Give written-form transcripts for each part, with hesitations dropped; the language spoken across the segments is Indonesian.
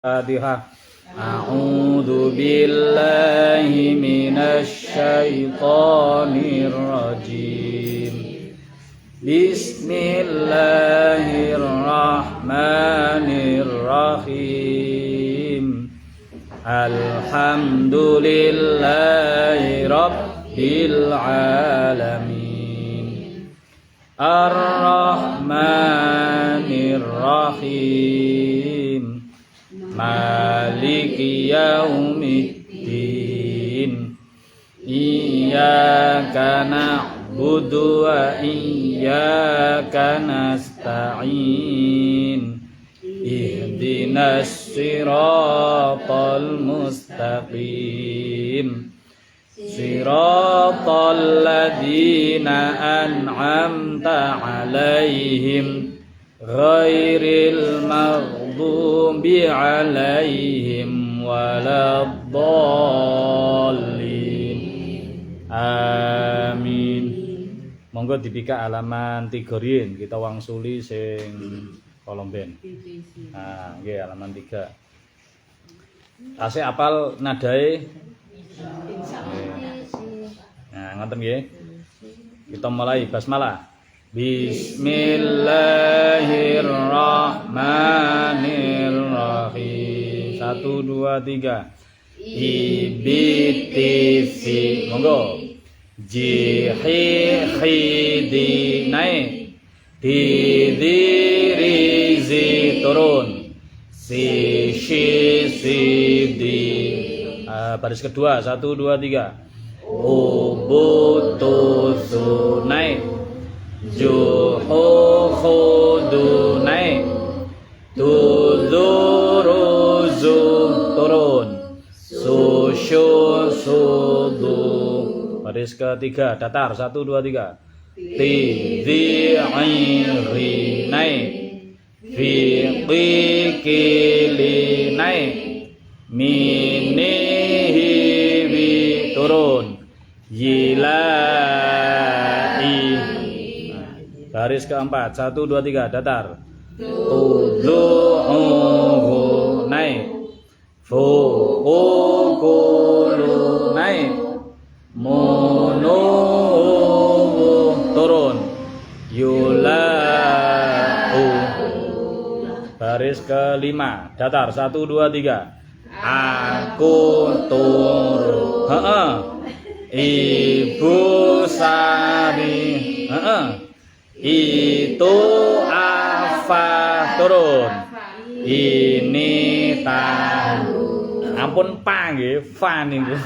Fatihah. A'udzu billahi minasy syaithanir rajim. Bismillahirrahmanirrahim. Alhamdulillahi rabbil alamin. Ar-Rahmanir Rahim. Maliki yaumiddin. Iyyaka na'budu wa iyyaka nasta'in. Ihdinas siratal mustaqim. Siratal ladzina an'amta 'alaihim ghairil maghdubi 'alaihim waladdallin. Amin. Monggo dipikak halaman 3 riyin kita wangsuli sing kolomben. Nah, nggih halaman 3. Tasih apal nadae? Nah, ngoten nggih. Kita mulai basmalah. Bismillahirrahmanirrahim. 1 2 3. Ibitifi. Monggo. Jihidi naik. Didirizi turun. Sidi. Baris kedua 1 2 3. Ubutusu naik. Juhuhudu naik. Tuzuruzu turun. Susyusudu. Baris ketiga datar 1 2 3. Tidhi'iri naik. Fiqikili naik. Minihiwi turun. Yilai. Baris keempat 1 2 3 datar. Tudhu'uhu naik. Fu'ukulu naik. Munuhu turun. Yulau. Baris kelima datar 1 2 3. Aku turun. Ibu Sari. Itu Afa turun. Ini tahu. Ampun pa nggih, fa niku.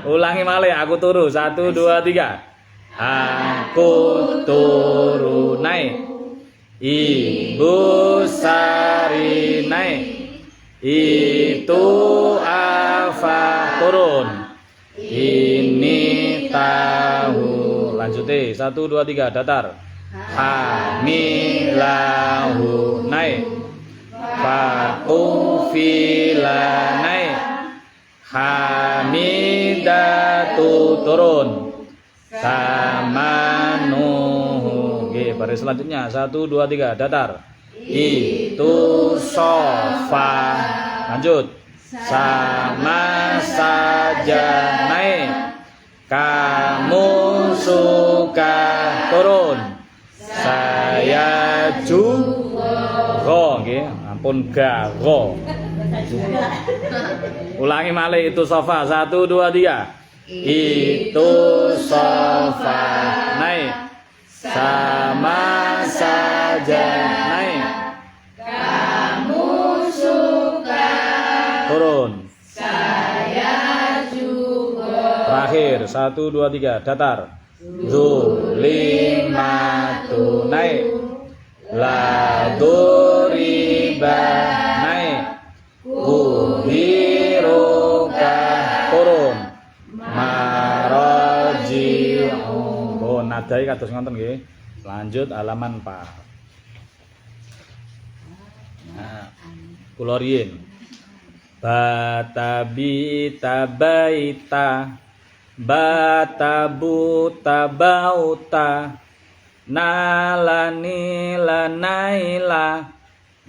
Ulangi malih aku turu 1 2 3. Aku turu naik. Ibu Sari naik. Itu Afa turun. Ini tahu. Lanjute 1 2 3 datar. Hamilahu naik. Fakufila naik. Hamidatu turun. Samanuhu. Oke, baris selanjutnya 1 2 3 datar. Itu sofa. Lanjut. Sama saja naik. Kamu suka turun. Saya juga nggih, ampun gago. Ulangi malih itu sofa 1 2 3. Itu sofa naik. Sama saja naik. Kamu suka turun. Saya juga. Terakhir 1 2 3 datar. Zulimatu naik. Laduriba naik. Kuhiruka turun. Maraji'u. Oh, nadai kados ngoten nggih. Lanjut halaman 4. Nah, kula riyin. Batabita baita. Batabu tabauta. Nalani lanaila.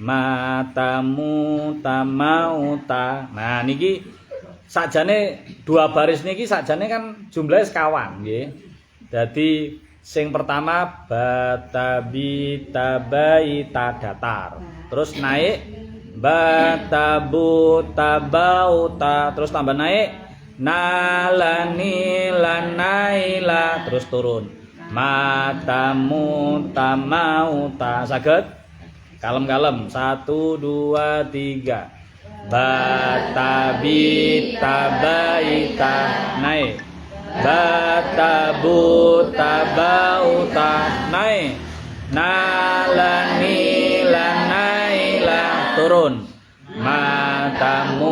matamu tamauta. Nah niki sakjane dua baris niki sakjane kan jumlahnya sekawan nggih. Dadi sing pertama batabi tabaita datar. Terus naik batabu tabauta, terus tambah naik nalani lanaila, terus turun matamu tamauta. Saged kalem-kalem 1 2 3 batabi tabaita naik batabu tabauta naik nalani lanaila turun matamu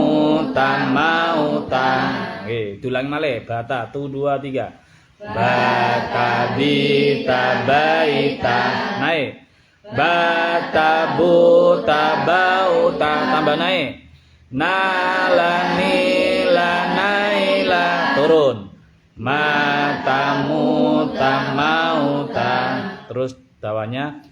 tamauta. Nggih diulangi malih bata 1 2 3 batabi tabaita naik batabu tabauta tambah naik nalani lanaila turun matamu tamauta. Terus dawanya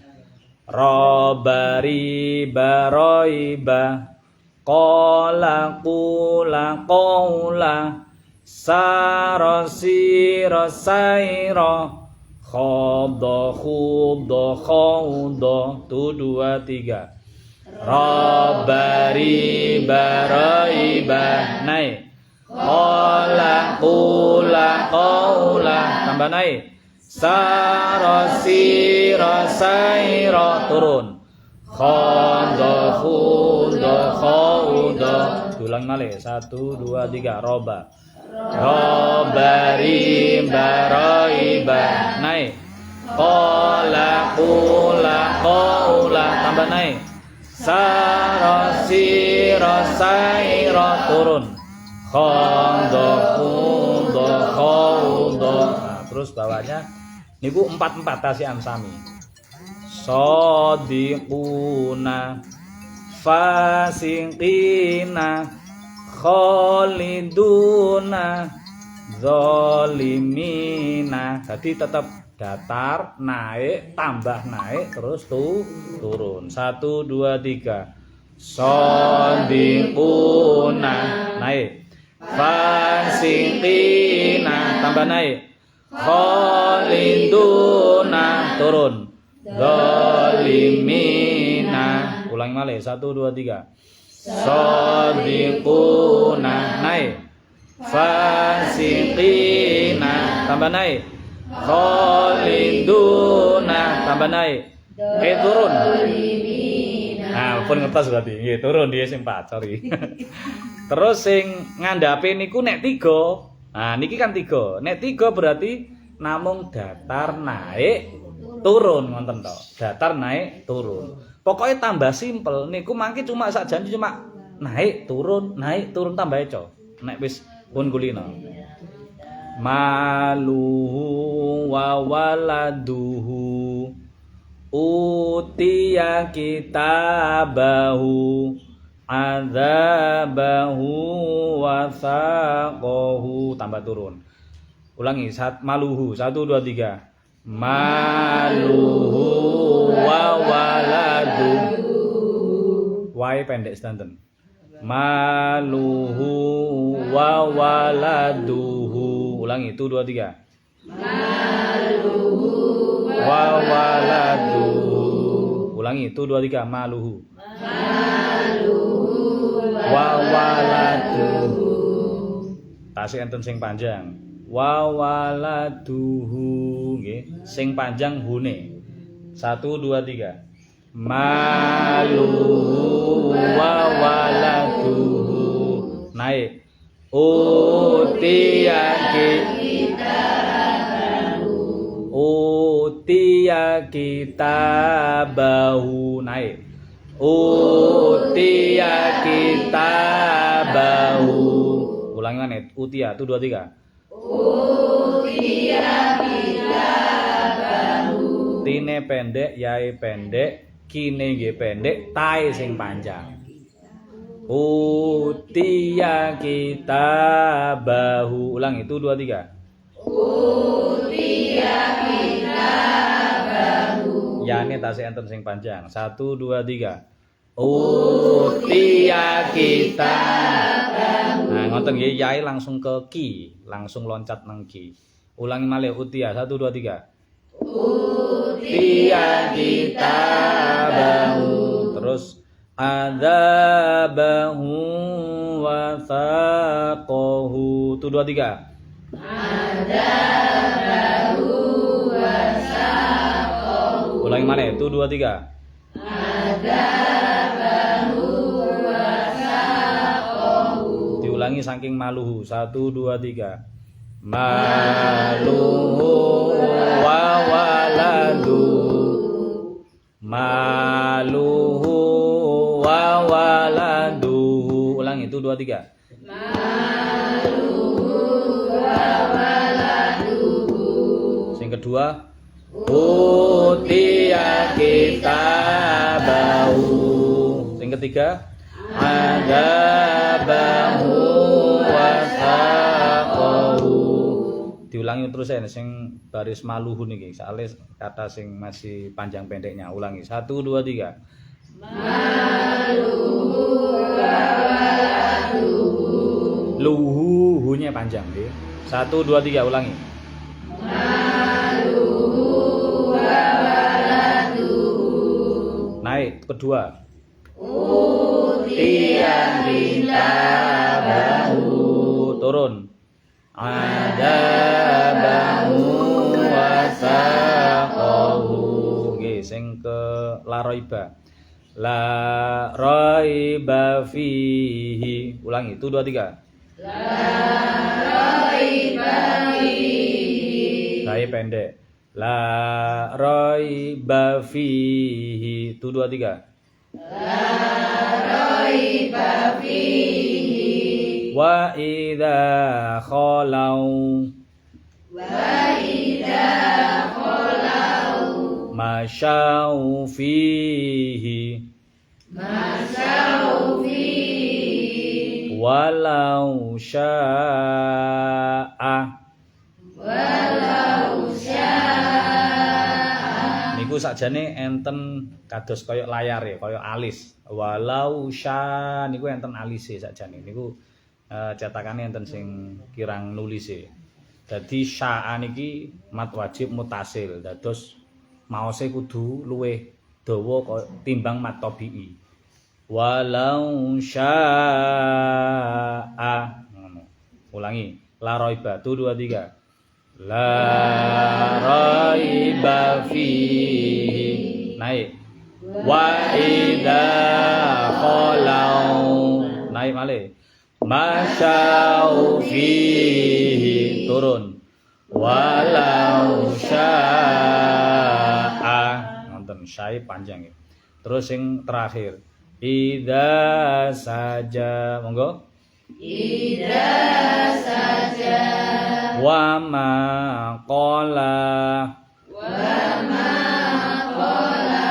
robari baroiba qala qula qaula sarasi rasaira khadha khudha khawda. 1 2 3 robari baroiba naik qala qula qaula tambah naik sarasi rasaira turun khadha khudha khawda. Diulang malih 1 2 3 roba robari baroiba naik qala qula qaula tambah naik sarasi rasaira turun khadha khudha khawda. Terus bawahnya niku 4 tasian sami sadiquna fasiqina khaliduna zalimina. Jadi tetap datar naik tambah naik terus turun 1 2 3 sadiquna naik fasiqina tambah naik khaliduna turun zalimina. Ulangi malih 1 2 3 sadiquna naik fasiqina tambah naik khaliduna tambah naik turun. Nah pun ngertos berarti nggih turun dia sing 4 sorry. Terus sing ngandhape niku nek 3. Nah niki kan 3. Nek 3 berarti namung datar naik turun ngoten to. Datar naik turun. Pokoknya tambah simpel niku mangke cuma sakjane cuma naik turun tambah eco. Nek wis pun kulino. Maluhu wa waladuhu utiya kitabahu adzabahu wasaqahu tambah turun. Ulangi maluhu 1 2 3 maluhu wa waladuhu wae pendek sedanten maluhu wa waladuhu. Ulangi 1 2 3 maluhu wa waladuhu. Ulangi 1 2 3 maluhu wa waladuhu. Tasih enten sing panjang wa waladuhu nggih sing panjang hune 1 2 3 maluhu wa waladuhu naik utiya kitabahu naik utiya kitabahu. Ulangi mana utiya 1 2 3 utiya kitabahu. Tine pendek yae pendek kine nggih pendek tae sing panjang utiya kitabahu. Ulangi 1 2 3 utiya kitabahu. Ya ini tasih enten sing panjang 1 2 3 Utia kita. Nah, ngoten nggih yae langsung ke ki, langsung loncat nang ki. Ulangi malih utia 1 2 3. Utia kita bahu. Terus adzabahu wa saqahu. 1 2 3. Adzabahu wa saqahu. Ulangi malih 1 2 3. Adzabahu wa saqahu. Diulangi saking maluhu 1 2 3. Maluhu wa waladu. Maluhu wa waladuhu. Ulangi 1 2 3. Maluhu wa waladuhu. Sing kedua, utia kita bau. Sing ketiga, adzabahu wa saqahu. Diulangi terus ya sing baris maluhu niki. Soale kata sing masih panjang pendeknya. Ulangi 1 2 3. Maluhu wa waladuhu. Luhu hunya panjang nggih. 1 2 3 ulangi. Maluhu wa waladuhu. Naik kedua. Utiyan kita bahu. Turun. Adzabahu wa saqahu. Nggih, sing ke la raiba. La raiba fihi. Ulangi 1 2 3. La raiba fihi. Saya pendek. La raiba fihi. 1 2 3. La raiba fihi. Wa idza khalau. Wa idza khalau. Masyau fihi. Masyau fihi. Walau sya'a. Walau sya'a. Niku sakjane enten kados kaya layar ya, kaya alis. Walau sya niku enten alise sakjane. Niku cetakane enten sing kirang nulise. Dadi sya'a niki mat wajib mutasil. Dados maose kudu luwih dawa timbang mat tabii. Walau sya'a. Ulangi. La raiba 1 2 3. La raiba fihi. Naik. Wa idza khalau. Naik malih. Masyau fihi. Turun. Walau sya'a. Nonton syai panjang ya. Terus yang terakhir. Idza saja. Monggo. Idza saja. Wa ma qala. Wa ma qala.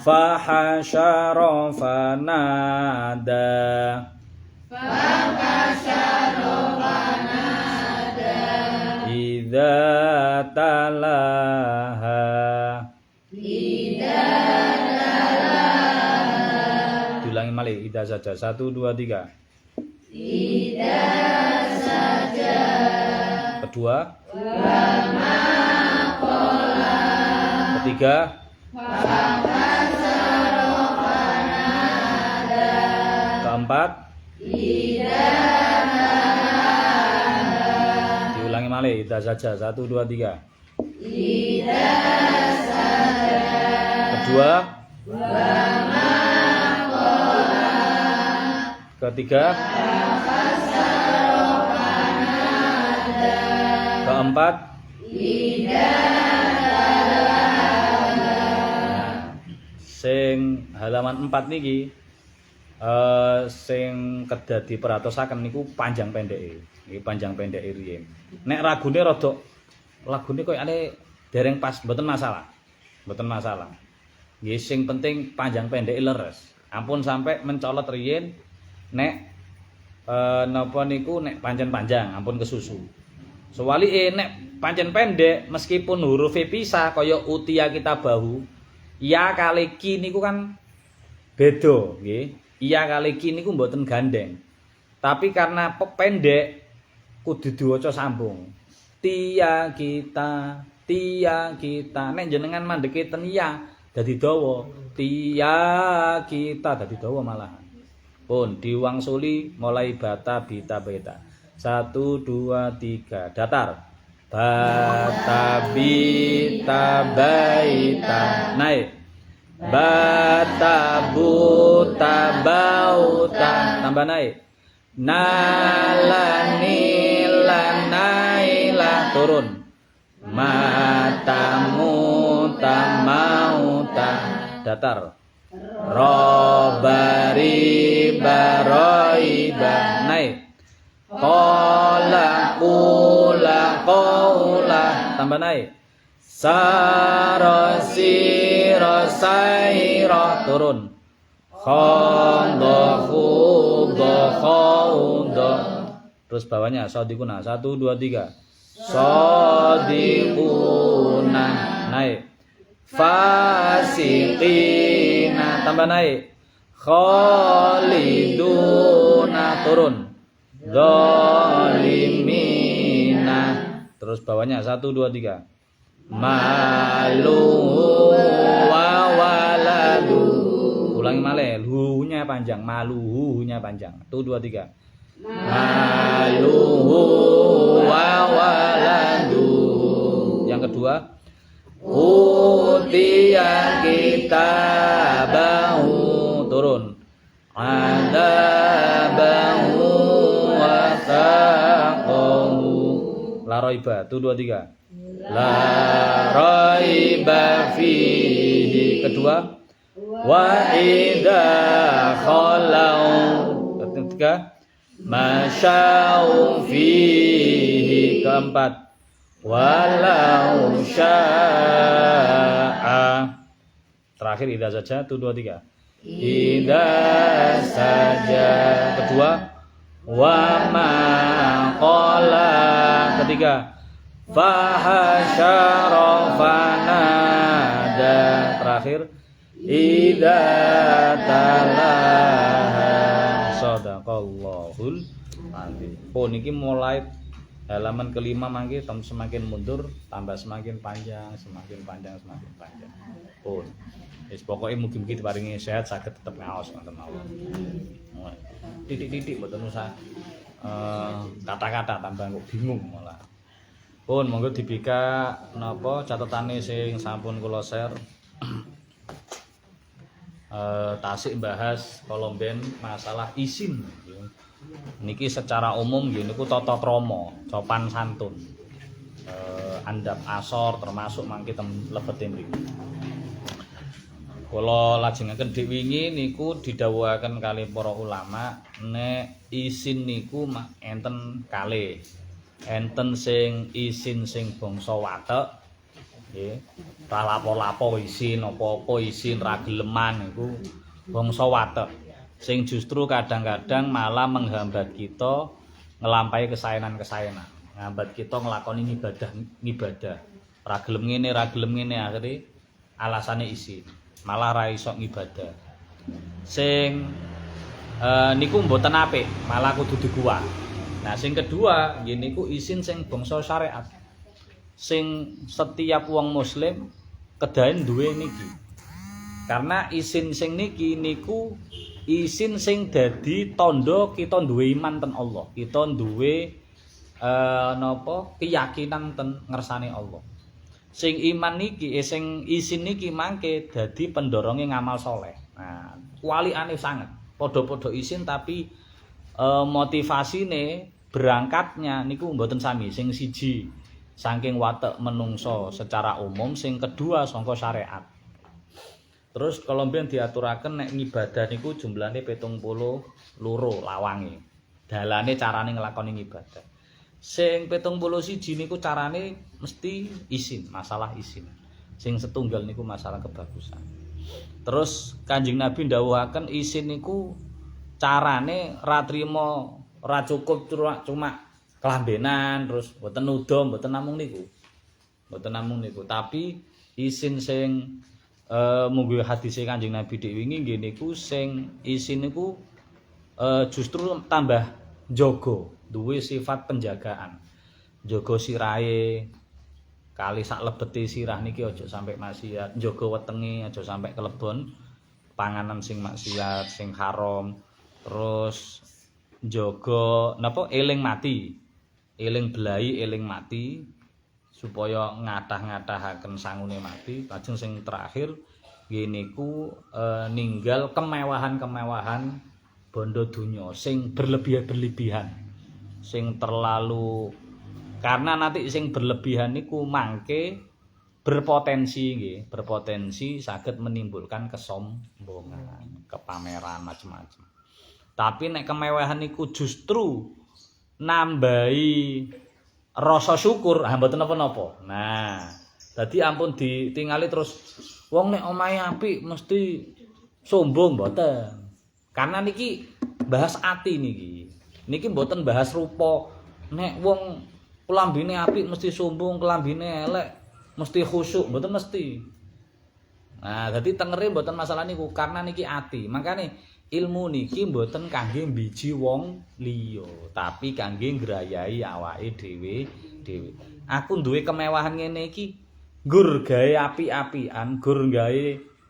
Fa hasyara fanada. Idza talaha. Idza talaha. Diulangi malih idza saja 1 2 3. Idza saja. Kedua. Wa ma qala. Ketiga. Fa fanada. Keempat. Diulangi malih idza saja 1 2 3. Idza saja. Kedua. Wa ma qala. Ketiga. Keempat. Idza sing halaman 4 niki sing kedah diperhatosaken niku panjang pendeke. Nggih panjang pendeke riyen. Nek ragune rada lagune koyane dereng pas, mboten masalah. Mboten masalah. Nggih sing penting panjang pendeke leres. Ampun sampai mencolot riyen nek napa niku nek pancen panjang ampun kesusu. Sewalike nek pancen pendek meskipun huruf pisah kaya utia kita bahu, ya kali ki niku kan beda nggih. Iya kali ki niku mboten gandeng. Tapi karena pendek kudu diwaca sambung. Tia kita, tia kita. Nek jenengan mandeke ten iya dadi dawa. Tia kita dadi dawa malahan. Pun diwangsuli mulai bata bita beta. 1 2 3 datar. Bata bita baita naik. Bata buta bauta tambah naik. Nalani lanaila turun. Matamu tamauta datar. Robari baroiba naik. Kola kula kola tambah naik. Sarosiro sairo turun. Khondo khudo khoudo. Terus bawahnya sodikuna 1 2 3. Sodikuna naik. Fasiqina tambah naik. Kholiduna turun. Zalimina. Terus bawahnya 1 2 3. Malu wa waladu. Ulangi malih, hu-nya panjang, maluhu-nya panjang. 1 2 3. Maluhu wa waladu. Yang kedua, utiya kitabahu turun. Adabahu wa saqahu. La raiba 1 2 3. La raiba fihi. Kedua, wa idza khalau. Ketiga, masyau fihi. Keempat, walau sya'a. Terakhir idza saja 1 2 3. Idza saja. Kedua, wa ma qala. Ketiga, fahasyara fanada. Terakhir, idza talaha. Shadaqallahul azim. Oh niki mulai halaman kelima mangke semakin mundur tambah semakin panjang, semakin panjang, semakin panjang. Pun wis pokoke mugi-mugi diparingi sehat saged tetep ngaos ngoten mawon. Titik-titik mboten usah kata-kata tambah kok bingung malah. Pun monggo dibika napa catetane sing sampun kula share. Tasik bahas kolomben masalah isin. Niki secara umum nggih niku tata krama, sopan santun. Andap asor termasuk mangke lebete mriku. Kula lajengaken dik wingi niku didhawuhaken kali para ulama nek isin niku enten kalih. Enten sing isin sing bangsa watek nggih ra lapo-lapo isin apa-apa isin ra geleman niku bangsa watek sing justru kadang-kadang malah menghambat kita ngelampahi kesaenan-kesaenan nghambat kita nglakoni ibadah ra gelem ngene akhire alasane isin malah ra iso ngibadah sing niku mboten apik malah kudu diguwah. Nah, sing kedua, nggih niku isin sing bangsa syariat. Sing setiap wong muslim kedahen duwe niki. Karena isin sing niki niku isin sing dadi tandha kita duwe iman ten Allah. Kita duwe keyakinan ten ngersane Allah. Sing iman niki sing isin niki mangke dadi pendoronge ngamal saleh. Nah, walikane sanget. Padha-padha isin tapi motivasine berangkatnya niku mboten sami. Sing siji saking watek menungso secara umum, sing kedua sangka syariat. Terus kalau mbiyen diaturaken nek ngibadah niku jumlahne 72 lawange. Dalane carane nglakoni ibadah. Sing 71 niku carane mesti isin, masalah isin. Sing setunggal niku masalah kebagusan. Terus Kanjeng Nabi ndhawuhaken isin niku carane ra trima ra cukup cuma kelambenan terus mboten nudo mboten namung niku. Mboten namung niku, tapi isin sing munggo hadise Kanjeng Nabi dik wingi nggih niku sing isine niku justru tambah jaga, duwe sifat penjagaan. Jaga sirahe kali sak lebete sirah niki aja sampai maksiat, jaga wetenge aja sampai kelebon panganan sing maksiat, sing haram. Terus jaga napa eling mati. Eling belai, eling mati. Supaya ngathah-ngathahaken sangune mati. Lajeng sing terakhir nggih niku ninggal kemewahan-kemewahan bondo dunya sing berlebihan. Sing terlalu karena nanti sing berlebihan niku mangke berpotensi saged menimbulkan kesombongan, kepameran macam-macam. Tapi nek kemewahan niku justru nambahi rasa syukur, mboten napa-napa. Nah, dadi ampun ditingali terus wong nek omahe apik mesti sombong mboten. Karena niki bahas ati niki. Niki mboten bahas rupa. Nek wong klambine apik mesti sombong, klambine elek mesti khusyuk, mboten mesti. Nah, dadi tengere mboten masalah niku karena niki ati. Makane ilmu niki mboten kangge mbiji wong liya, tapi kangge ngrayai awake dhewe. Aku duwe kemewahan ngene iki nggur gawe apik-apikan, gur gawe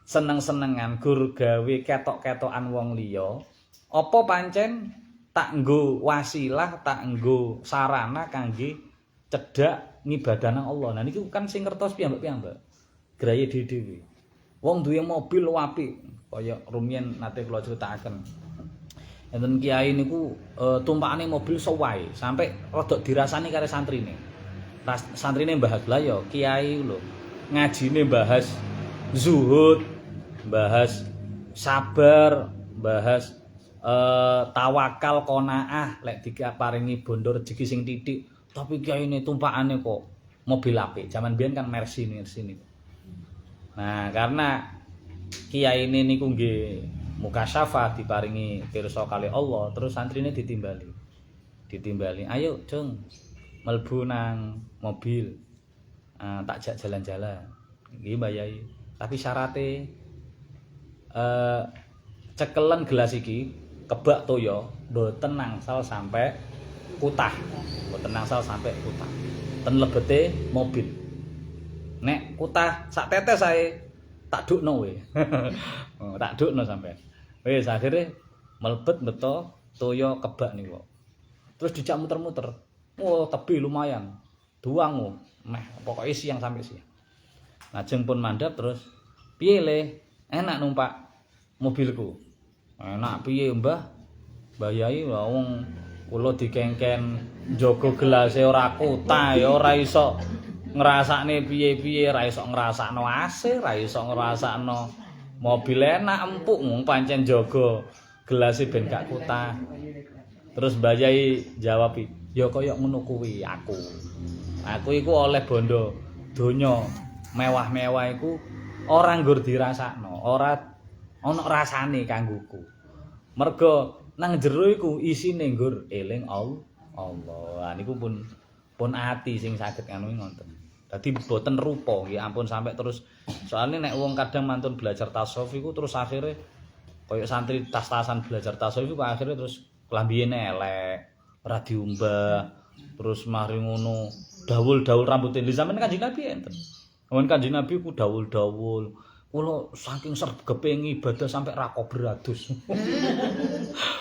seneng-senengan, gur gawe ketok-ketokan wong liya. Apa pancen tak nggo wasilah, tak nggo sarana kangge cedhak ngibadahna Allah. Nah niku kan sing ngertos piyambak-piyambak. Graye dhewe-dhewe. Wong duwe mobil apik, kaya rumiyin nate kula critakaken. Enten kiai niku tumpakane mobil sewae, sampai rada dirasani karo santrine. Santrine mbahas lah ya kiai lho. Ngajine bahas zuhud, bahas sabar, bahas tawakal qanaah lek diparingi bondo rezeki sing titik. Tapi kiai ini tumpakane kok mobil apik. Zaman biyen kan Mercy niku. Nah, karena kiai ini niku nggih mukasyafah diparingi pirsa kali Allah, terus santrine ditimbali. Ayo, Jung. Mlebu nang mobil. Tak jak jalan-jalan. Nggih, Mbak Yai. Tapi syarate cekelen gelas iki kebak toya mboten nangsal sampai kutah. Mboten nangsal sampai kutah. Ten lebete mobil. Nek kutah sak tetes ae tak dukno we. Tak dukno sampean. Wis akhire mlebet beto toya kebak niku. Terus dijak muter-muter. Oh, tebi lumayan. Duang meh pokoke siang sampai siang. Lajeng pun mandhap terus piye le? Enak numpak mobilku. Enak piye, Mbah? Mbah Yai wong kula dikengken njaga gelase ora kutah ya ora iso ngrasakne piye-piye, ra iso ngrasakno AC, ra iso ngrasakno mobil enak empuk mung pancen jaga gelase ben gak kutah. Terus Mbah Yai jawab, "Ya kaya ngono kuwi aku. Aku iku oleh bondo donya mewah-mewah iku ora nggur dirasakno, ora ana rasane kanggoku. Merga nang jero iku isine nggur eling Allah. Niku pun ati sing saged anu ngoten. Dadi boten rupa nggih ampun sampai terus soalnya nek wong kadang mantun belajar tasawuf iku terus akhire kaya santri tas-tasan belajar tasawuf iku akhire terus klambine elek, ora diumbah, terus mari ngono dawul-dawul rambute lha sampeyan Kanjeng Nabi enten. Wong Kanjeng Nabi ku dawul-dawul. Kula saking sregepe ibadah sampai ra beratus.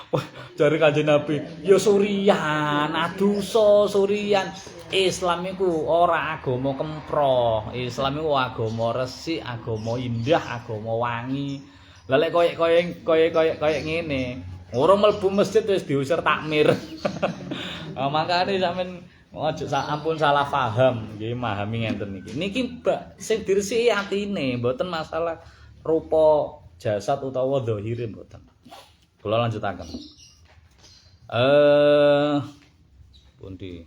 Wah, jare Kanjeng Nabi, ya surian, adusa surian. Islam iku ora agama kemproh. Islam iku agama resik, agama indah, agama wangi. Lah lek koyo ngene, ora mlebu masjid wis diusir takmir. Makane sampean aja ampun salah paham, nggih memahami ngenten niki. Niki sing diresiki atine, mboten masalah rupa jasad utawa zahire mboten. Kula lanjutaken. Pundi?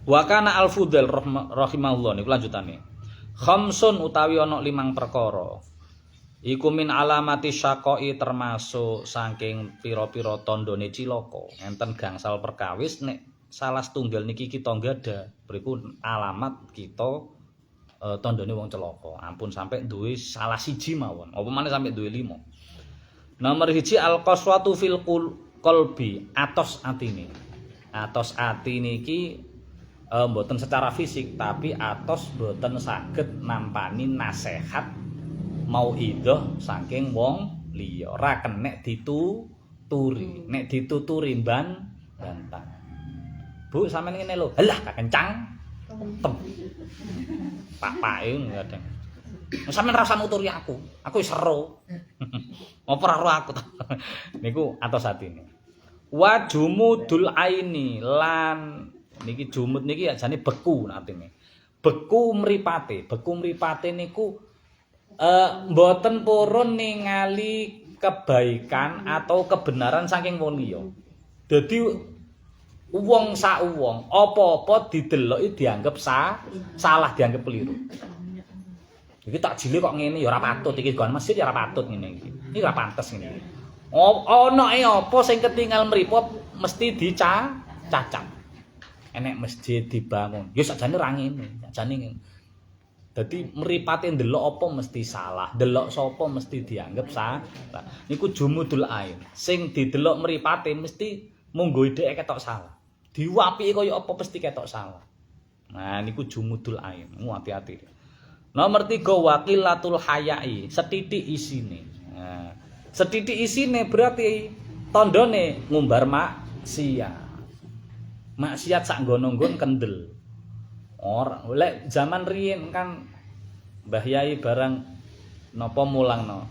Wa kana al-Fudail rahimahullah niku lanjutane. Khamsun utawi ana 5 perkara. Iku min alamati syaqai termasuk saking pira-pira tandane cilaka. Enten gangsal perkawis nek salah setunggal niki kita nggada, beriku alamat kita tandane wong celaka. Ampun sampai duwe salah siji mawon. Apa maneh sampai duwe 5. Nomor 1 al-qaswatu fil qalbi, atos atine. Atos ati niki mboten secara fisik tapi atos mboten saged nampani nasihat mauidhah saking wong liya. Ora kenek dituturi. Nek dituturi bantah. Bu sampean ngene lho. Halah kencang. Tem. Papake kadang. Sampeyan rasa nuturi aku. Aku wis ero. Apa ora ero aku ta? Niku atos atine. Wa jumudul aini lan niki jumud niki ajane beku atine. Beku mripate niku mboten purun ningali kebaikan atau kebenaran saking wong liya. Dadi wong sak wong apa-apa dideloki dianggap salah, dianggap keliru. Iki takjile kok ngene ya ora patut iki gon masjid ya ora patut ngene iki. Iki ora pantes ngene. Ana apa sing ketinggal mripo mesti dicacat. Enek masjid dibangun. Ya sakjane ra ngene, sakjane ngene. Dadi mripate ndelok apa mesti salah, ndelok sapa mesti dianggap salah. Niku jumudul ain. Sing didelok mripate mesti munggo dhek ketok salah. Diwapiki kaya apa mesti ketok salah. Nah niku jumudul ain. Hati-hati. Nomor 3 waqilatul hayai, setitik isine. Nah, setitik isine berarti tandane ngumbar maksiat. Maksiat sak nggon-nggon kendel. Ora, lek zaman riyin kan Mbah Yai barang napa mulangno.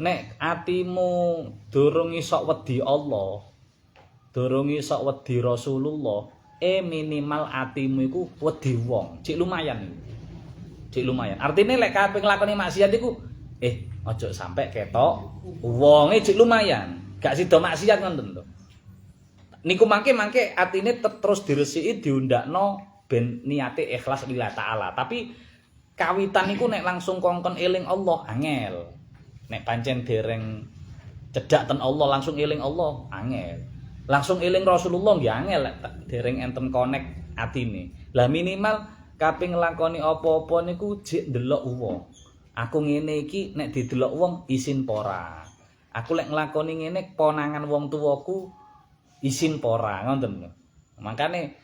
Nek atimu durung iso wedi Allah, durung iso wedi Rasulullah, minimal atimu iku wedi wong. Cik lumayan. Cik lumayan. Artine lek kabeh nglakoni maksiat iku aja sampe ketok wonge cik lumayan. Gak sida maksiat ngoten lho. Niku mangke atine terus diresiki diundakno ben niate ikhlas lillah taala. Tapi kawitan niku nek langsung kongkon eling Allah angel. Nek pancen dereng cedhak ten Allah langsung eling Allah angel. Langsung eling Rasulullah nggih angel dereng enten connect atine. Lah minimal kaping nglakoni apa-apa niku jek ndelok wong. Aku ngene iki nek didelok wong isin pora. Aku lek nglakoni ngene ponangan wong tuwaku isin pora ngoten lho. Makane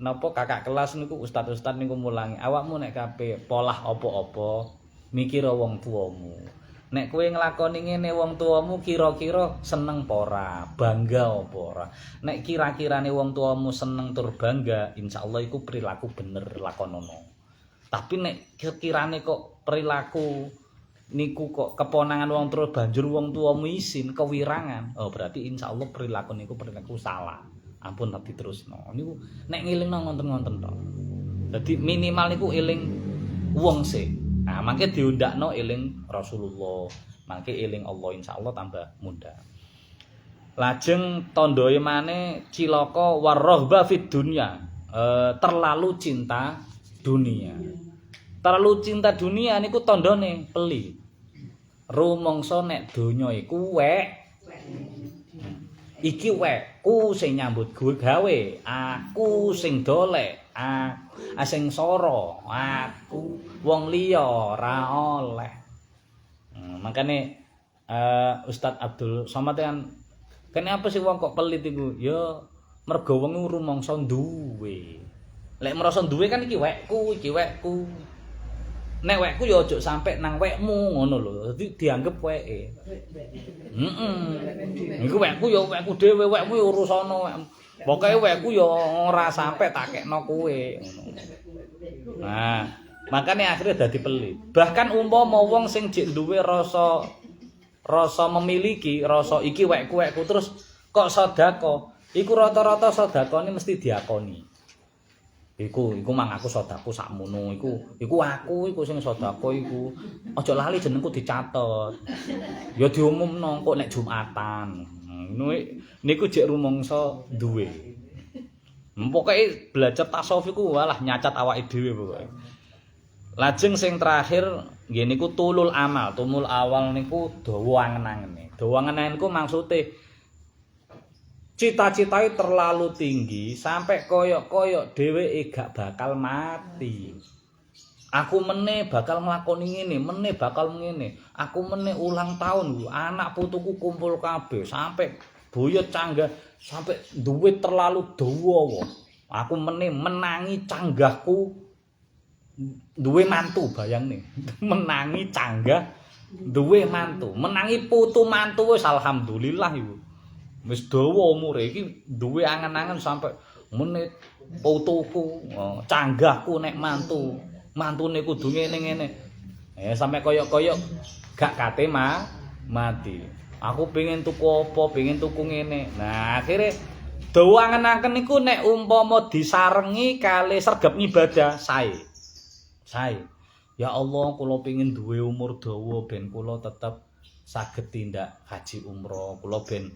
napa kakak kelas niku ustaz-ustaz niku mulangi awakmu nek kabeh polah apa-apa mikir wong tuamu. Nek kowe nglakoni ngene wong tuamu kira-kira seneng apa ora, bangga apa ora. Nek kira-kirane wong tuamu seneng tur bangga, insyaallah iku perilaku bener lakonono. Tapi nek kirane kok perilaku niku kok keponangan wong terus banjur wong tuamu isin kewirangan, berarti insyaallah perilaku niku perilaku salah. Ampun tapi terusno. Niku nek ngilingno ngonten-ngonten tok. Dadi minimal niku eling wong sih. Nah, mangke diundakno eling Rasulullah, mangke eling Allah insyaallah tambah mudah. Lajeng tandhae maneh cilaka warahba fid dunya. Terlalu cinta dunia. Terlalu cinta dunia niku tandane peli. Rumangsa nek donya iku iki wekku sing nyambut gawe, aku sing dolek, aku sing soro, aku wong liya ora oleh. Makane Ustaz Abdul Somad kan kenapa sih wong kok pelit iku? Ya mergo wong rumangsa duwe. Lek merasa duwe kan iki wekku, iki wekku. Nek wekku ya aja sampe nang wekmu ngono lho. Dadi dianggep weke. Iku wekku ya wekku dhewe, wekmu ya urusana wekmu. Pokoke wekku ya ora sampe tak kekno kowe ngono. Nah, makane akhirnya dadi pelit. Bahkan umpama wong sing jek duwe rasa memiliki, rasa iki wekku terus kok sedekah, iku rata-rata sedekahane mesti diakoni. Iku mang aku sedekah sakmono iku aku sing sedekah iku. Aja lali jenengku dicatet. Ya diumumno kok nek Jumatan. Niku jek rumangsa duwe. Pokoke belajar tasawuf iku walah nyacat awake dhewe pokoke. Lajeng sing terakhir nggih niku tulul amal. Tumul awal niku dawa angen-angene. Dawa angen-angen niku maksude cita-citae terlalu tinggi sampai koyok-koyok dheweke gak bakal mati. Aku meneh bakal nglakoni ngene, meneh bakal ngene. Aku meneh ulang tahun, anak putuku kumpul kabeh sampai buyut canggah, sampai duit terlalu dawa. Aku meneh menangi canggahku duwe mantu, bayangne. Menangi canggah duwe mantu, menangi putu mantu wis alhamdulillah iku. Wis dawa umure iki duwe angen-angen sampai menit putuku, canggahku nek mantu. Mantune kudu ngene-ngene. Sampai koyok-koyok gak kate mati. Aku pengen tuku apa, pengen tuku ngene. Nah, akhirnya dawa angen-angen niku nek umpama disarengi kali sregep ngibadah sae. Ya Allah, kula pengen duwe umur dawa ben kula tetep saged tindak haji umroh. Kula ben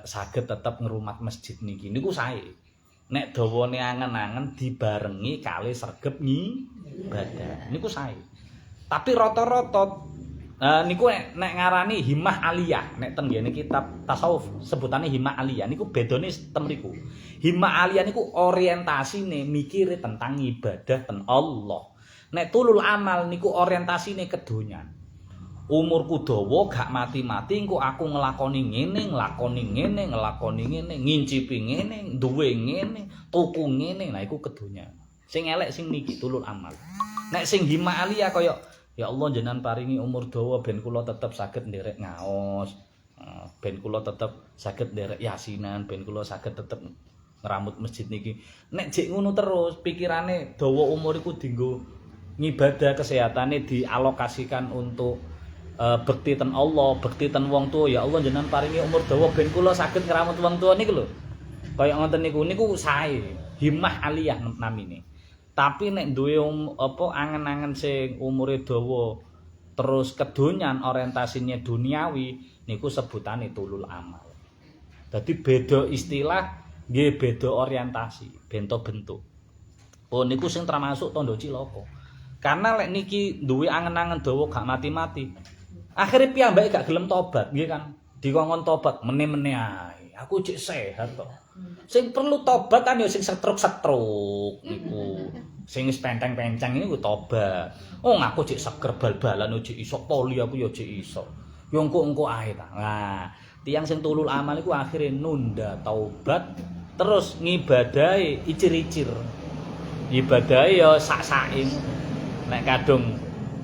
saged tetep ngrumat masjid niki. Niku sae. Nek dawane angen-angen dibarengi kali sregep ibadah niku sae. Tapi rata-rata niku nek ngarani himmah aliyah, nek teng ngene kitab tasawuf sebutane himmah aliyah niku bedane ten mriku. Himmah aliyah niku orientasine mikire tentang ibadah ten Allah. Nek tulul amal niku orientasine kedonyan. Umurku dawa gak mati-mati engko aku nglakoni ngene, nglakoni ngene, ngincipi ngene, duwe ngene, tuku ngene. Nah iku kedonyan. Sing elek sing niki tulul amal. Nek sing himmah aliyah kaya ya Allah jenengan paringi umur dawa ben kula tetep saged nderek ngaos. Ben kula tetep saged nderek yasinan, ben kula saged tetep ngramut masjid niki. Nek jek ngono terus pikirane dawa umur iku dienggo ngibadah, kesehatane dialokasikan untuk bekti ten Allah, bekti ten wong tuwa. Ya Allah jenengan paringi umur dawa ben kula saged ngramut wong tuwa niku lho. Kaya ngoten niku sae. Himmah aliyah namine. Tapi nek duwe angen-angen sing umure dawa terus kedonyan orientasinya duniawi niku sebutane tulul amal. Dadi beda istilah, nggih beda orientasi, bento bentuk. Oh niku sing termasuk tandha cilaka. Karena lek niki duwe angen-angen dawa gak mati-mati. Akhire piyambake gak gelem tobat, nggih kan? Dikongkon tobat meneh-meneh ae. Aku cek sehat kok. Sing perlu tobat kan ya sing setruk-setruk niku. Sing wis penteng-penceng niku tobat. Oh aku cek seger bal-balan cek iso poli aku ya cek iso. Ya engko ae ta. Nah, tiyang sing tulul amal iku akhire nunda taubat terus ngibadahi icir-icir. Ibadahe ya sak-sake. Nek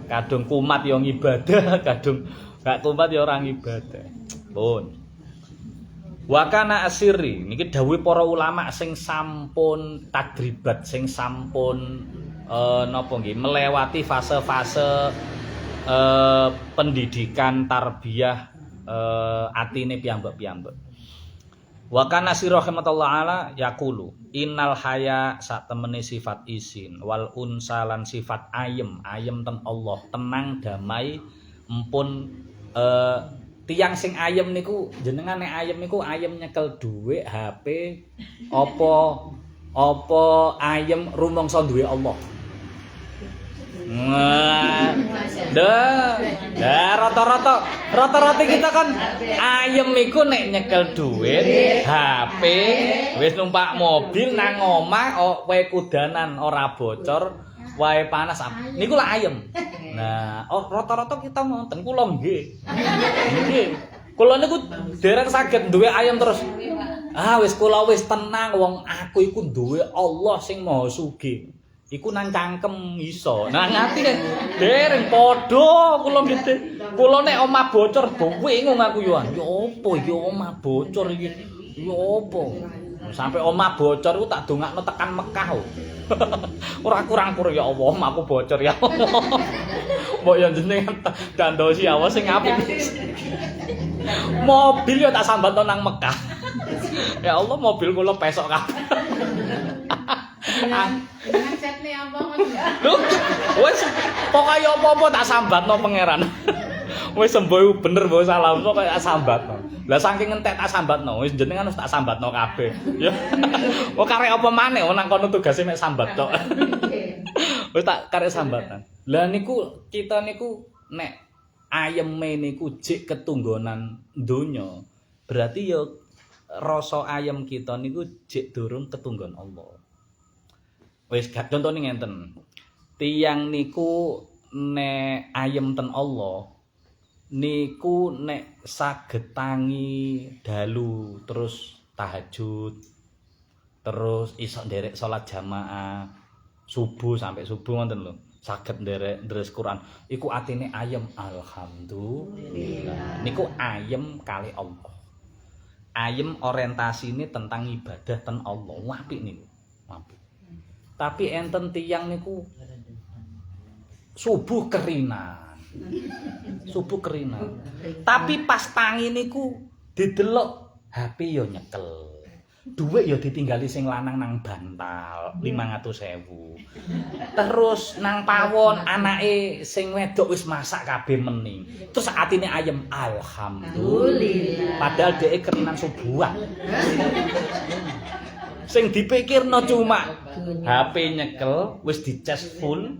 kadung kumat ya ngibadah, kadung gak kumat ya ora ngibadah. Pun. Wa kana asiri niki dawuh para ulama sing sampun tadribat, sing sampun napa nggih melewati fase-fase pendidikan tarbiyah atine piyambak-piyambak. Wa kana sira rahimatullah ala yaqulu innal haya sak temene sifat isin wal unsa lan sifat ayem ten Allah, tenang damai empun tiyang sing ayem niku jenengan nek ayem niku ayem nyekel dhuwit HP apa ayem rumangsa duwe Allah. Rata-rata kita kan ayem iku nek nyekel duit, HP, wis numpak mobil nang omah, wae kudanan ora bocor, wae panas. Niku lah ayem. Nah, rata-rata kita wonten kula nggih. Nggih. Kula niku dereng saged duwe ayem terus. Wis kula wis tenang wong aku iku duwe Allah sing Maha Sugih. Iku nang cangkem iso. Nah ngati dereng padha kula ngene. Kula nek omah bocor bingung aku yo. Ya apa iki omah bocor iki? Ya apa? Sampai omah bocor ku tak dongakno tekan Mekah. Ora kurang-kurang ya Allah, omahku bocor ya Allah. Mbok yo jenengan dandosi awas sing apik. Mobil yo tak sambatno nang Mekah. Ya Allah mobil kula pesok kabeh. Wes pokoke apa-apa tak sambatno pangeran. Wis sembuh bener mbok salah kok tak sambatno. Lah saking entek tak sambatno, wis jenengan wis tak sambatno kabeh. Ya. Kok karek apa maneh nang kono tugase mek sambat tok. Wis tak karek sambatan. Lah niku kita niku nek ayeme niku jek ketunggonan donya, berarti ya rasa ayem kita niku jek durung ketunggon Allah. Wis gak contone ngenten. tiyang niku nek ayem ten Allah niku nek saged tangi dalu terus tahajud terus iso nderek salat jamaah subuh sampai subuh ngoten lho saged nderek ndres Quran iku atine ayem alhamdulillah niku ayem kali Allah ayem orientasine tentang ibadah ten Allah apik niku apik tapi enten tiyang niku subuh kerinan tapi pas tangi niku didelok HP yo nyekel duit yo ditinggali sing lanang nang bantal 500.000 terus nang pawon anake sing wedok wis masak kabeh mening terus atine ayem alhamdulillah padahal dhek kerinan subuhan sing dipikirno cuma HP nyekel wis dicas full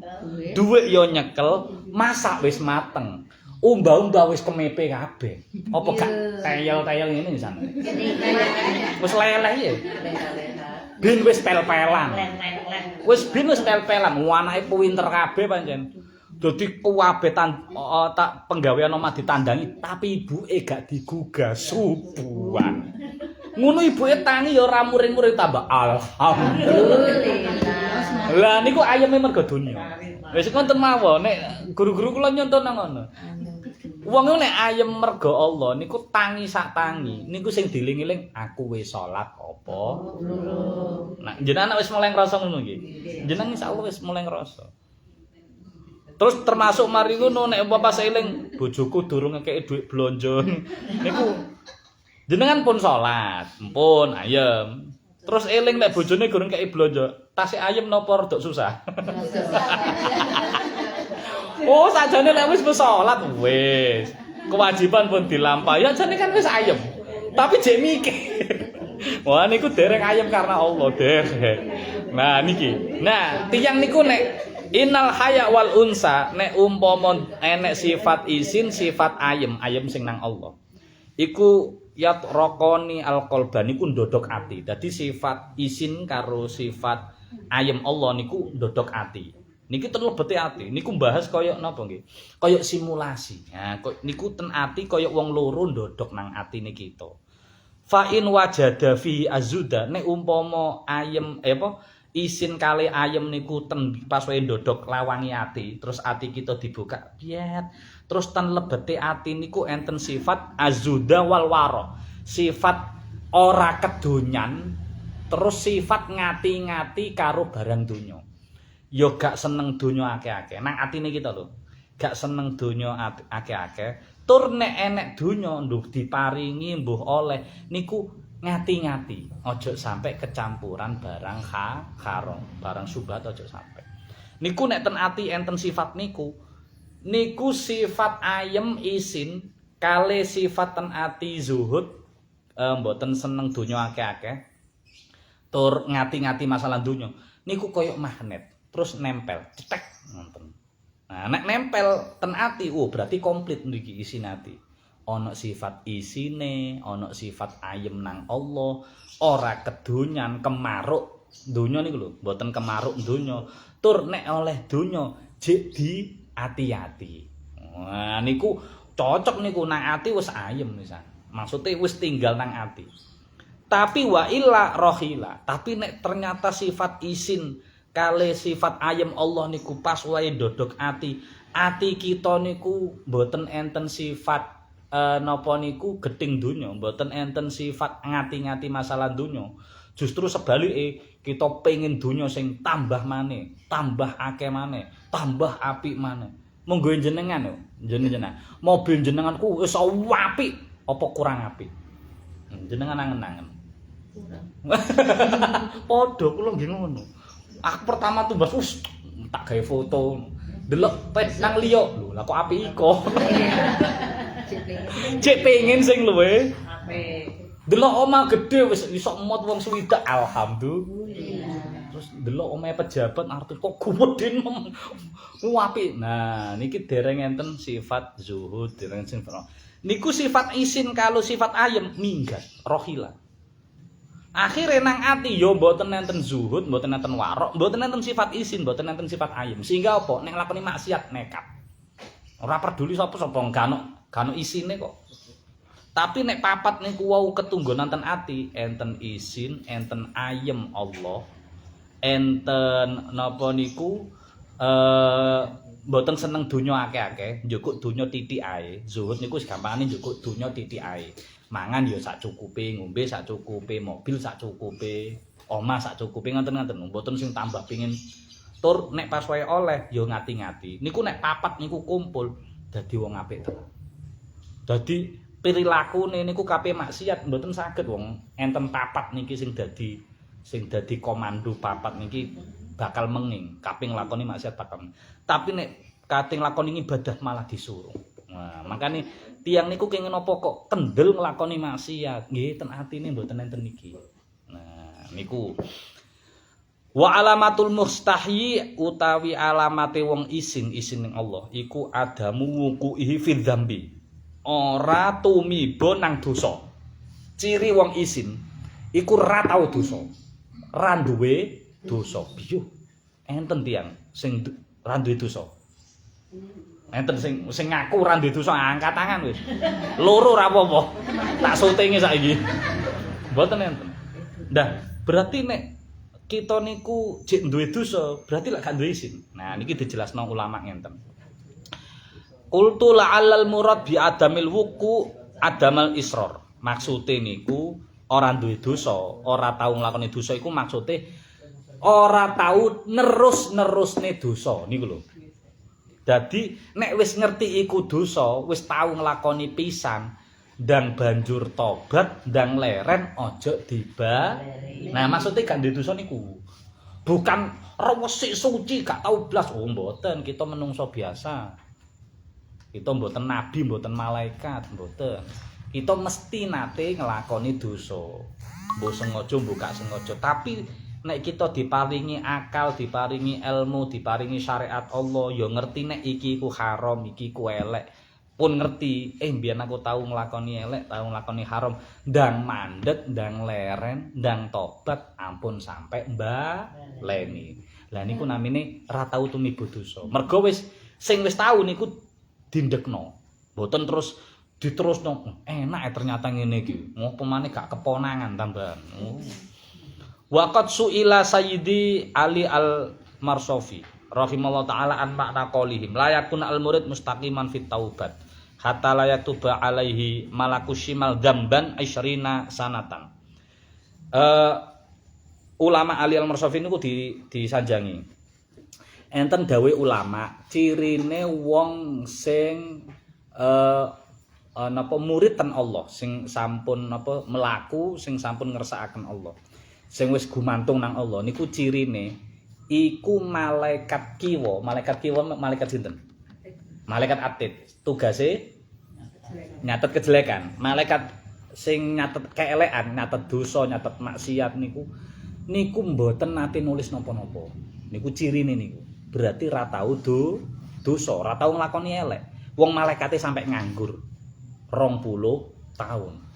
duit yo nyekel masak wis mateng umba-umba wis kemepe kabeh apa gak tayel-tayel ngene jan wis leleh ya bin wis pel-pelan wis bin wis pel-pelan anake pinter kabeh pancen dadi kuwabe tak penggawean omah ditandangi tapi ibuke gak digugah subuhan ngono ibuke tangi ya ora muring-muring tambah alhamdulillah lah niku ayeme mergo donya wis ngoten mawon nek guru-guru kula nyonton nang ngono wong nek ayem mergo Allah niku tangi sak tangi niku sing diling-eling aku wis salat apa nah jenengan wis mulai ngrasa ngono nggih jenengan insyaallah wis mulai ngrasa terus termasuk mari ngono nek apa pas eling bojoku durung ngekeki dhuwit blonjo niku jenengan pun salat pun ayem terus eling nek bojone gurung kei blonjo tasih ayem napa rada susah oh sajane lek wis salat wis kewajiban pun dilampahi ya jane kan wis ayem tapi jek mikir wah niku dereng ayem karena Allah dereng nah niki nah tiyang niku nek innal haya wal unsa nek umpama enek sifat isin sifat ayem sing nang Allah iku yat rokoni alqalban niku ndodok ati. Dadi sifat isin karo sifat ayem Allah niku ndodok ati. Niki terlebete ati. Niku bahas kaya napa nggih? Kaya simulasi. Nah, niku ten ati kaya wong loro ndodok nang atine kita. Fa in wajada fi azuda nek umpama ayem isin kali ayem niku ten pas wae ndodok lawangi ati, terus ati kita dibuka piet. Terus ten lebete ati niku enten sifat azuda wal waro. Sifat ora kedonyan, terus sifat ngati-ngati karo barang donya. Ya gak seneng donya akeh-akeh. Nang atine kita lho, gak seneng donya akeh-akeh. Tur nek enek donya nduh diparingi mbuh oleh niku ngati-ngati. Aja sampai kecampuran barang haram, barang syubhat aja sampai. Niku nek ten ati enten sifat niku sifat ayem isin kali sifat ten ati zuhud mboten seneng donya akeh-akeh tur ngati-ngati masalah donya niku koyok magnet terus nempel cetek ngoten. Nah nek nempel ten ati berarti komplit niki isin ati ana sifat isine ana sifat ayem nang Allah ora kedonyan kemaruk donya niku lho mboten kemaruk donya tur nek oleh donya jek di ati-ati. Nah niku cocok niku nang ati wis ayem pisan. Maksude wis tinggal nang ati. Tapi wa illa rohila. Tapi nek ternyata sifat isin kali sifat ayem Allah niku pas wae ndodok ati. Ati kita niku mboten enten sifat napa niku gedeng donya, mboten enten sifat ngati-ngati masalah donya. Justru sebalike kita pengen donya sing tambah maneh, tambah akeh maneh, tambah apik maneh. Monggo jenengan lho, jenengan. Mobil jenenganku wis apik apa kurang apik? Jenengan angen-angen. Kurang. Padha kula nggih ngono. Aku pertama tuh bas tak gawe foto. Delok pet nang liya. Lho, lah kok apik iko. Cek pengen sing luwe apik. Delok omah gede wis iso emot wong swidak alhamdulillah. Terus delok omahe pejabat arep kok gumedhen apik. Nah, niki dereng enten sifat zuhud, dereng sifat. Niku sifat isin kalau sifat ayem minggat, rohila. Akhire nang ati ya mboten enten zuhud, mboten enten warok, mboten enten sifat isin, mboten enten sifat ayem. Sehingga apa? Nek nglakoni maksiat nekat. Ora peduli sapa-sapa gano isine kok. Tapi nek papat niku wau ketunggon enten ati, enten isin, enten ayem Allah. Enten napa niku mboten seneng donya akeh-akeh, njukuk donya titik ae. Zuhud niku gampangane njukuk donya titik ae. Mangan ya sak cukupe, ngombe sak cukupe, mobil sak cukupe, omah sak cukupe ngoten-ngoten. Mboten sing tambah pengin tur nek pas wae oleh ya ngati-ngati. Niku nek papat niku kumpul dadi wong apik tenan. Dadi perilakune niku kabeh maksiat mboten saged wong enten papat niki sing dadi komando papat niki bakal menging kaping lakoni maksiat bakal. Tapi nek kating lakoni ibadah malah disuruh. Nah, makane tiyang niku kenging napa kok kendel nglakoni maksiat. Nggih ten atine mboten enten niki. Nah, niku wa alamatul mustahyi utawi alamate wong isin ning Allah iku adamu wuquhi fi dzambi. Ora tumiba nang dosa. Ciri wong isin iku ora tau dosa. Ra duwe dosa. Biyo. Enten tiyang sing ra duwe dosa. Enten sing ngaku ora duwe dosa angkat tangan wis. Loro ora apa-apa. Tak syutinge saiki. Mboten enten. Nah, berarti nek kita niku jek duwe dosa, berarti lek gak duwe isin. Nah, niki dijelasno ulama ngenten. Qultu la'allal murad bi adamil wuku adamal israr. Maksude niku ora duwe dosa, ora tau nglakoni dosa iku maksude ora tau nerus-nerusne dosa niku lho. Dadi nek wis ngerti iku dosa, wis tau nglakoni pisan, ndang banjur tobat, ndang leren aja diba. Nah, maksudnya gak duwe dosa niku. Bukan resik suci gak tau blas. Oh, mboten, kita menungso biasa. Kita mboten nabi, mboten malaikat, mboten. Kita mesti nate nglakoni dosa. Mbok sengaja, mbok gak sengaja. Tapi nek kita diparingi akal, diparingi ilmu, diparingi syariat Allah, ya ngerti nek iki ku haram, iki ku elek. Pun ngerti, mbiyen aku tau nglakoni elek, tau nglakoni haram, ndang mandhet, ndang leren, ndang tobat, ampun sampe mbaleni. Lah niku namine ra tau tumiba dosa. Mergo wis sing wis tau niku dindekno. Mboten terus diterusno. Enak ternyata ngene iki. Ngopo maneh gak keponangan tambahan. Waqat su'ila Sayyidi Ali Al-Marsofi rahimallahu ta'ala an makna qaulihim la yakun al-murid mustaqiman fit taubat hatta la yatuba alaihi malakus shimal dzamban 20 sanatan. Ulama Ali Al-Marsofi niku disanjangi. Enten dawe ulama cirine wong sing napa murid ten Allah, sing sampun napa melaku, sing sampun ngersakaken Allah. Sing wis gumantung nang Allah niku cirine iku malaikat kiwa malaikat sinten? Malaikat atid. Tugase nyatet kejelekan. Malaikat sing nyatet keelekan, nyatet dosa, nyatet maksiat niku mboten nate nulis napa-napa. Niku cirine niku. Berarti ra tau dosa, ra tau nglakoni elek. Wong malaikate sampai nganggur 20 tahun.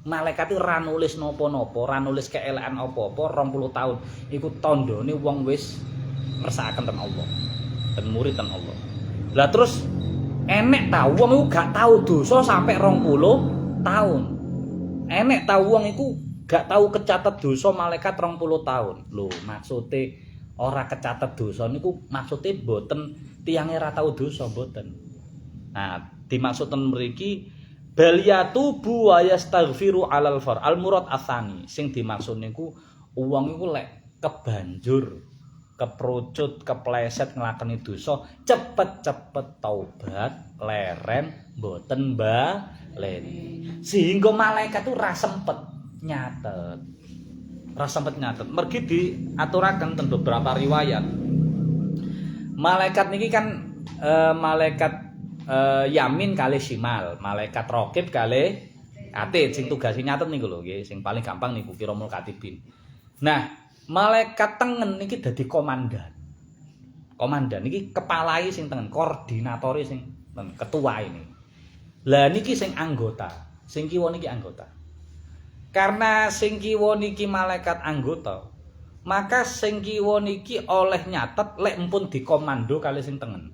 Malaikat ora nulis napa-napa, ora nulis keelekan apa-apa 20 tahun. Iku tandane wong wis ngersakaken ten Allah. Ten murid ten Allah. Lah terus enek ta wong iku gak tau dosa sampai 20 tahun. Enek ta wong iku gak tau kecatet dosa malaikat 20 tahun. Lho, maksude ora kecatet dosa niku maksude mboten tiyange ora tau dosa mboten. Nah, dimaksudken mriki baliyatu bu wa yastaghfiru alal far al murad atsani sing dimaksud niku wong iku lek kebanjur keprocut kepleset nglakoni dosa cepet-cepet taubat leren mboten baleni sehingga malaikat itu ra sempet nyatet mergi diaturaken ten beberapa riwayat malaikat niki kan malaikat yamin kali shimal, malaikat raqib kali atid sing tugase nyatet niku lho nggih, sing paling gampang niku kiramul katibin. Nah, malaikat tengen niki dadi komandan. Komandan niki kepalai sing tengen, koordinatori sing ketua ini. Lah niki sing anggota, sing kiwa niki anggota. Karena sing kiwa niki malaikat anggota, maka sing kiwa niki oleh nyatet lek empun dikomando kali sing tengen.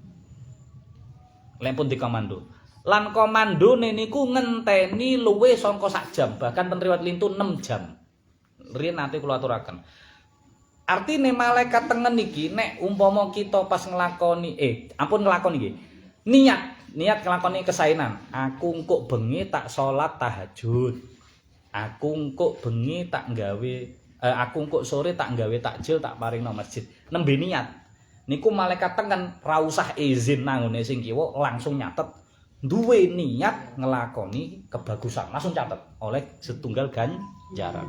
Lek empun dikomando. Lan komandone niku ngenteni luwih saka sak jam, bahkan ten riwayat lintu 6 jam. Riyen nate kula aturaken. Artine malaikat tengen iki nek umpama kita pas nglakoni nglakoni nggih. Niat nglakoni kesaenan. Aku engko bengi tak salat tahajud. Aku engko bengi tak gawe aku engko sore tak gawe takjil tak paringno masjid. Nembe niat. Niku malaikat tengen ra usah izin nang ngene sing kiwa langsung nyatet duwe niat nglakoni kebagusan langsung catet oleh setunggal ganjaran.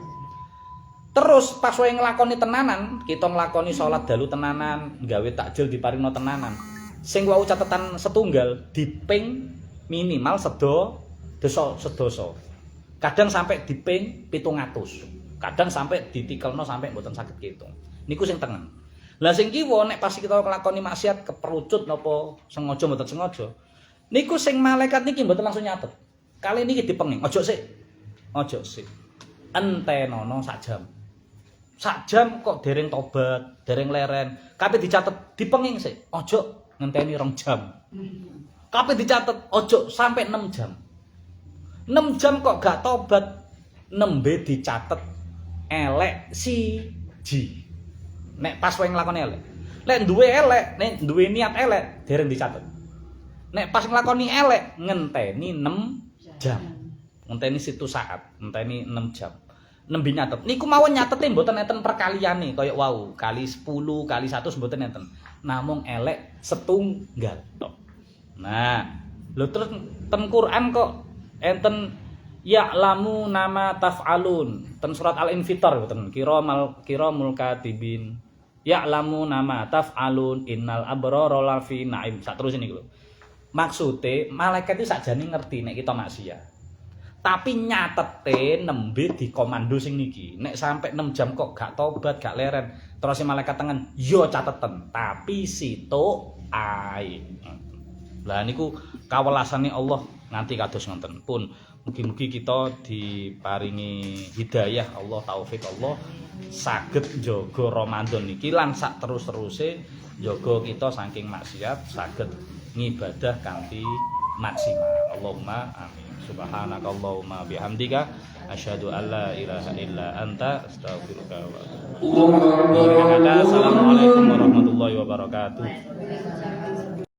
Terus pas wae nglakoni tenanan, kita nglakoni salat dalu tenanan, gawe takjil diparingno tenanan. Sing wau catetan setunggal diping minimal sedoso. Kadang sampai diping 700. Kadang sampai ditikelno sampai mboten saged kitung. Niku sing tengen. Lah sing kiwa nek pas kita nglakoni maksiat keperucut napa sengaja mboten sengaja. Niku sing malaikat niki mboten langsung nyatet. Kali niki dipenging, ojo sik. Entenono sak jam. Sak jam kok dereng tobat, dereng leren. Kabeh dicatet dipenging sik. Ojo ngenteni 2 jam. Kabeh dicatet ojo sampai 6 jam. 6 jam kok gak tobat, nembe dicatet elek siji. Nek pas wae nglakoni elek. Lek duwe elek, nek duwe niat elek dereng dicatet. Nek pas nglakoni elek ngenteni 6 jam. Ngenteni 1 saat, ngenteni 6 jam. Nembe nyatet. Niku mawon nyatete mboten enten perkaliane kaya wau, kali 10, kali 100 mboten enten. Namung elek setunggal tok. Nah, lho terus ten Quran kok enten ya'lamu nama taf'alun. Ten surat Al-Infitar mboten kiramul katibin. Ya'lamu nama taf'alun innal abrara lafi na'im. Sak terus niku lho. Maksude malaikat itu sakjane ngerti nek kita maksiat. Tapi nyatete nembe dikomando sing niki. Nek sampai 6 jam kok gak tobat, gak leren, terus si malaikat tengen, yo cateten, tapi situ ae. Lah niku kawelasane Allah nganti kados ngoten. Pun mugi-mugi kita diparingi hidayah Allah, taufik Allah saged njaga Ramadan niki lan sak terus-teruse njaga kita saking maksiat saged ngibadah kanthi maksimal. Allahumma amin. Subhanakallahumma bihamdika asyhadu an la ilaha illa anta astaghfiruka wa atubu ilaik. Assalamualaikum warahmatullahi wabarakatuh.